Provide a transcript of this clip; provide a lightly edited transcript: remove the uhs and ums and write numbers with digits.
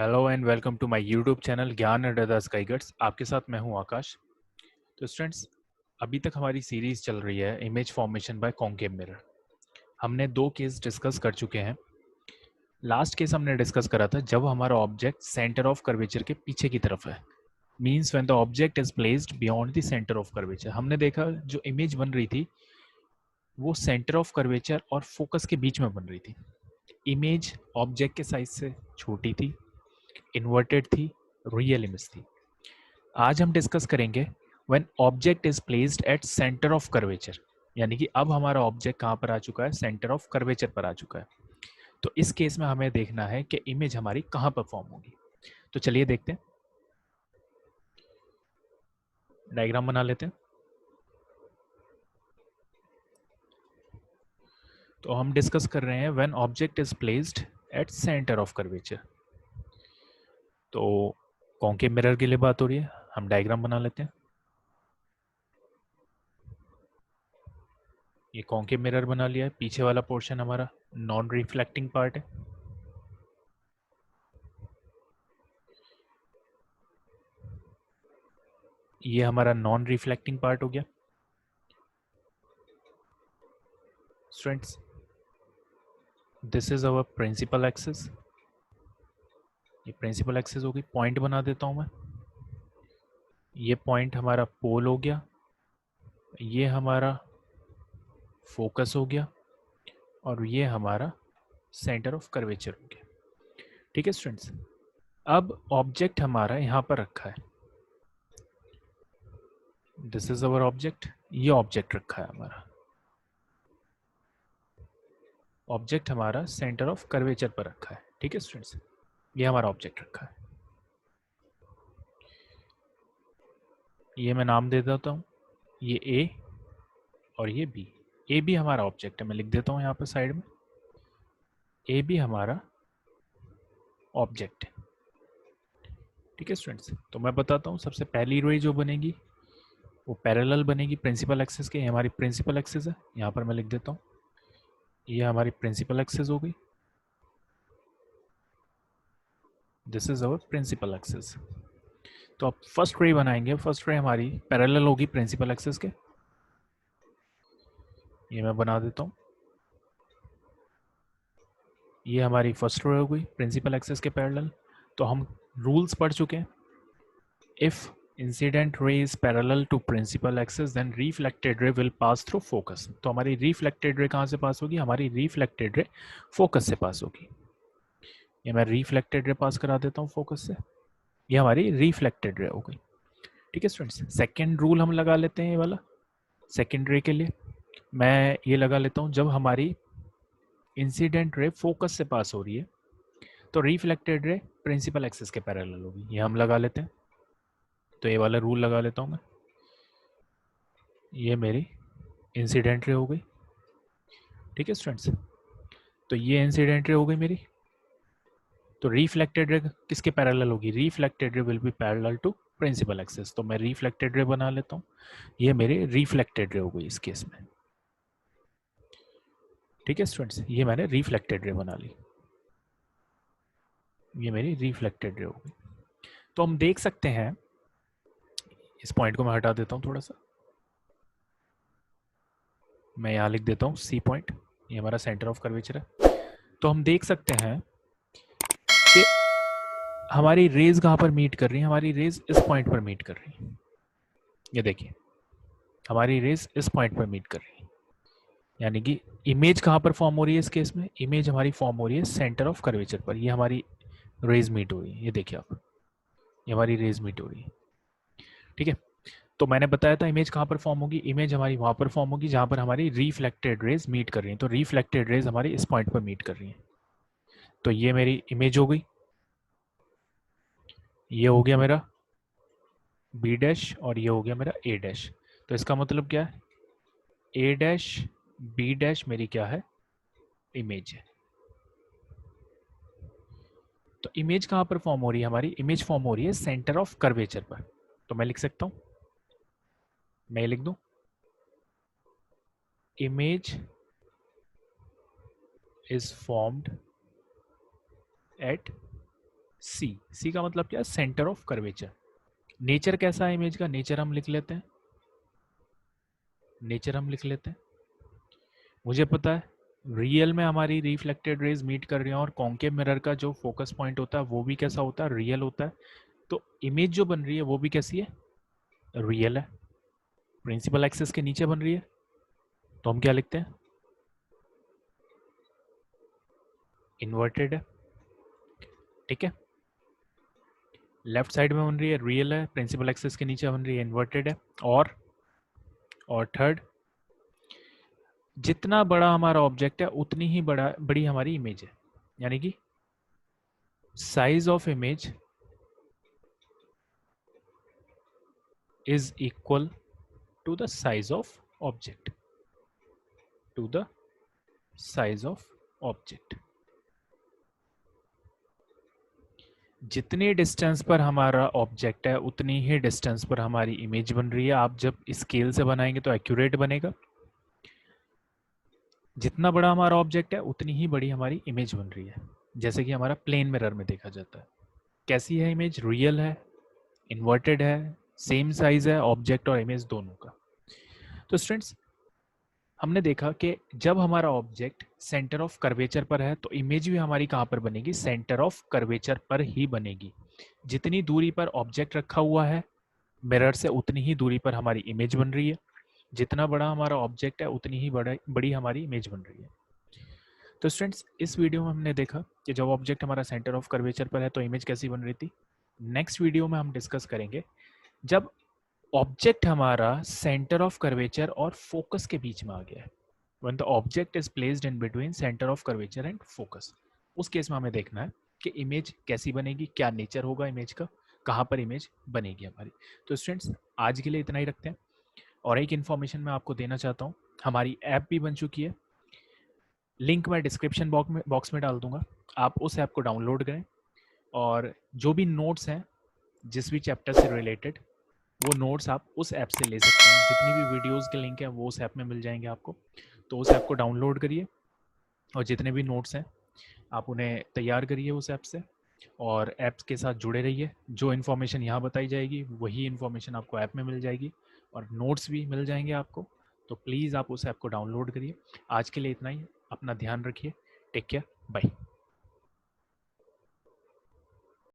Hello and welcome to my YouTube channel Gyan and other guides. आपके साथ मैं हूं आकाश। तो स्टूडेंट्स, अभी तक हमारी सीरीज चल रही है image formation by concave mirror. हमने 2 केस डिस्कस कर चुके हैं। लास्ट केस हमने डिस्कस करा था जब हमारा ऑब्जेक्ट सेंटर ऑफ कर्वेचर के पीछे की तरफ है, means when the object is placed beyond the centre of curvature. हमने देखा जो इमेज बन रही थी वो सेंटर ऑफ कर्वेचर और फोकस के बीच में बन रही थी। इमेज ऑब्जेक्ट के साइज से छोटी थी, इन्वर्टेड थी, रियल इमेज थी। आज हम डिस्कस करेंगे when object is placed at centre of curvature, यानी कि अब हमारा ऑब्जेक्ट कहाँ पर आ चुका है, सेंटर ऑफ कर्वेचर पर आ चुका है। तो इस केस में हमें देखना है कि इमेज हमारी कहाँ पर फॉर्म होगी। तो चलिए देखते हैं, डायग्राम बना लेते हैं। तो हम डिस्कस कर रहे हैं when object is placed at centre of curvature. तो कॉन्केव मिरर के लिए बात हो रही है, हम डायग्राम बना लेते हैं। ये कॉन्केव मिरर बना लिया है, पीछे वाला पोर्शन हमारा नॉन रिफ्लेक्टिंग पार्ट है। ये हमारा नॉन रिफ्लेक्टिंग पार्ट हो गया। Students, this is our principal axis. ये प्रिंसिपल एक्सिस होगी, पॉइंट बना देता हूं मैं। ये पॉइंट हमारा पोल हो गया, ये हमारा फोकस हो गया, और ये हमारा सेंटर ऑफ कर्वेचर हो गया। ठीक है स्टूडेंट्स, अब ऑब्जेक्ट हमारा यहां पर रखा है। दिस इज अवर ऑब्जेक्ट, ये ऑब्जेक्ट रखा है हमारा। ऑब्जेक्ट हमारा सेंटर ऑफ कर्वेचर पर रखा है। ठीक है स्टूडेंट्स, ये हमारा ऑब्जेक्ट रखा है। ये मैं नाम दे देता हूँ, ये ए और ये बी। ए बी हमारा ऑब्जेक्ट है, मैं लिख देता हूँ यहाँ पर साइड में, ए बी हमारा ऑब्जेक्ट है। ठीक है स्टूडेंट्स, तो मैं बताता हूँ। सबसे पहली रे जो बनेगी वो पैरेलल बनेगी प्रिंसिपल एक्सिस के। हमारी प्रिंसिपल एक्सिस है, यहाँ पर मैं लिख देता हूँ, ये हमारी प्रिंसिपल एक्सिस हो गई। This is our principal axis. तो अब फर्स्ट रे बनाएंगे। फर्स्ट रे हमारी पैरेलल होगी प्रिंसिपल एक्सिस के, ये मैं बना देता हूँ। ये हमारी फर्स्ट रे हो गई प्रिंसिपल एक्सिस के पैरेलल। तो हम रूल्स पढ़ चुके हैं। If incident ray is parallel to principal axis then reflected ray will pass through focus. तो हमारी रिफ्लेक्टेड रे कहाँ से पास होगी, हमारी रिफ्लेक्टेड रे फोकस से पास होगी। ये मैं रिफ्लेक्टेड रे पास करा देता हूँ फोकस से, ये हमारी रिफ्लेक्टेड रे हो गई। ठीक है स्टूडेंट्स, सेकेंड रूल हम लगा लेते हैं। ये वाला सेकेंड रे के लिए मैं ये लगा लेता हूँ, जब हमारी इंसिडेंट रे फोकस से पास हो रही है तो रिफ्लेक्टेड रे प्रिंसिपल एक्सिस के पैरेलल होगी, ये हम लगा लेते हैं। तो ये वाला रूल लगा लेता हूँ मैं। ये मेरी इंसिडेंट रे हो गई। ठीक है स्टूडेंट्स, तो ये इंसिडेंट रे हो गई मेरी। तो रिफ्लेक्टेड रे किसके पैरेलल होगी, reflected ray will be parallel to principal axis. तो मैं रिफ्लेक्टेड रे बना लेता हूँ, ये मेरे रिफ्लेक्टेड रे हो गई इस केस में। ठीक है स्टूडेंट्स, ये मैंने रिफ्लेक्टेड रे बना ली, ये मेरी रिफ्लेक्टेड रे हो गई। तो हम देख सकते हैं, इस पॉइंट को मैं हटा देता हूँ थोड़ा सा, मैं यहाँ लिख देता हूँ सी पॉइंट, ये हमारा सेंटर ऑफ कर्वेचर है। तो हम देख सकते हैं कि हमारी रेज कहाँ पर मीट कर रही है, हमारी रेज इस पॉइंट पर मीट कर रही है। ये देखिए, हमारी रेज इस पॉइंट पर मीट कर रही है, यानी कि इमेज कहाँ पर फॉर्म हो रही है इस केस में, इमेज हमारी फॉर्म हो रही है सेंटर ऑफ कर्वेचर पर। ये हमारी रेज मीट हो रही है, ये देखिए आप, ये हमारी रेज मीट हो रही है। ठीक है, तो मैंने बताया था इमेज कहाँ पर फॉर्म होगी, इमेज हमारी वहाँ पर फॉर्म होगी जहाँ पर हमारी रिफ्लेक्टेड रेज मीट कर रही हैं। तो रिफ्लेक्टेड रेज हमारी इस पॉइंट पर मीट कर रही हैं। तो ये मेरी इमेज हो गई, ये हो गया मेरा बी डैश और ये हो गया मेरा ए डैश। तो इसका मतलब क्या है, ए डैश बी डैश मेरी क्या है, इमेज है। तो इमेज कहाँ पर फॉर्म हो रही है, हमारी इमेज फॉर्म हो रही है सेंटर ऑफ कर्वेचर पर। तो मैं लिख सकता हूँ, मैं लिख दूँ, इमेज is formed at सी का मतलब क्या है? Centre of curvature. नेचर कैसा है इमेज का? नेचर हम लिख लेते हैं, मुझे पता है रियल में हमारी रिफ्लेक्टेड रेज मीट कर रही हैं और कॉन्केव मिरर का जो फोकस पॉइंट होता है वो भी कैसा होता है? रियल होता है। तो इमेज जो बन रही है वो भी कैसी है? रियल है। प्रिंसिपल एक्सिस के नीचे बन रही है, तो हम क्या लिखते हैं? इन्वर्टेड है। ठीक है, लेफ्ट साइड में बन रही है रियल है, प्रिंसिपल एक्सिस के नीचे बन रही है इन्वर्टेड है। और थर्ड, जितना बड़ा हमारा ऑब्जेक्ट है उतनी ही बड़ी हमारी इमेज है, यानी कि size of image is equal to the size of object, जितनी डिस्टेंस पर हमारा ऑब्जेक्ट है उतनी ही डिस्टेंस पर हमारी इमेज बन रही है। आप जब स्केल से बनाएंगे तो एक्यूरेट बनेगा। जितना बड़ा हमारा ऑब्जेक्ट है उतनी ही बड़ी हमारी इमेज बन रही है, जैसे कि हमारा प्लेन मिरर में देखा जाता है। कैसी है इमेज? रियल है, इन्वर्टेड है, सेम साइज है ऑब्जेक्ट और इमेज दोनों का। तो स्टूडेंट्स, हमने देखा कि जब हमारा ऑब्जेक्ट सेंटर ऑफ कर्वेचर पर है तो इमेज भी हमारी कहाँ पर बनेगी? सेंटर ऑफ कर्वेचर पर ही बनेगी। जितनी दूरी पर ऑब्जेक्ट रखा हुआ है मिरर से उतनी ही दूरी पर हमारी इमेज बन रही है। जितना बड़ा हमारा ऑब्जेक्ट है उतनी ही बड़ी हमारी इमेज बन रही है। तो स्टूडेंट्स, इस वीडियो में हमने देखा कि जब ऑब्जेक्ट हमारा सेंटर ऑफ कर्वेचर पर है तो इमेज कैसी बन रही थी। नेक्स्ट वीडियो में हम डिस्कस करेंगे जब ऑब्जेक्ट हमारा सेंटर ऑफ कर्वेचर और फोकस के बीच में आ गया है, when the object is placed in between centre of curvature and focus. उस केस में हमें देखना है कि इमेज कैसी बनेगी, क्या नेचर होगा इमेज का, कहाँ पर इमेज बनेगी हमारी। तो स्टूडेंट्स, आज के लिए इतना ही रखते हैं। और एक इन्फॉर्मेशन मैं आपको देना चाहता हूँ, हमारी ऐप भी बन चुकी है, लिंक मैं डिस्क्रिप्शन बॉक्स में डाल दूंगा। आप उस ऐप को डाउनलोड करें और जो भी नोट्स हैं जिस भी चैप्टर से रिलेटेड, वो नोट्स आप उस ऐप से ले सकते हैं। जितनी भी वीडियोस के लिंक हैं वो उस ऐप में मिल जाएंगे आपको। तो उस ऐप को डाउनलोड करिए और जितने भी नोट्स हैं आप उन्हें तैयार करिए उस ऐप से, और ऐप्स के साथ जुड़े रहिए। जो इन्फॉर्मेशन यहाँ बताई जाएगी वही इन्फॉर्मेशन आपको ऐप में मिल जाएगी और नोट्स भी मिल जाएंगे आपको। तो प्लीज़ आप उस ऐप को डाउनलोड करिए। आज के लिए इतना ही, अपना ध्यान रखिए, टेक केयर, बाय।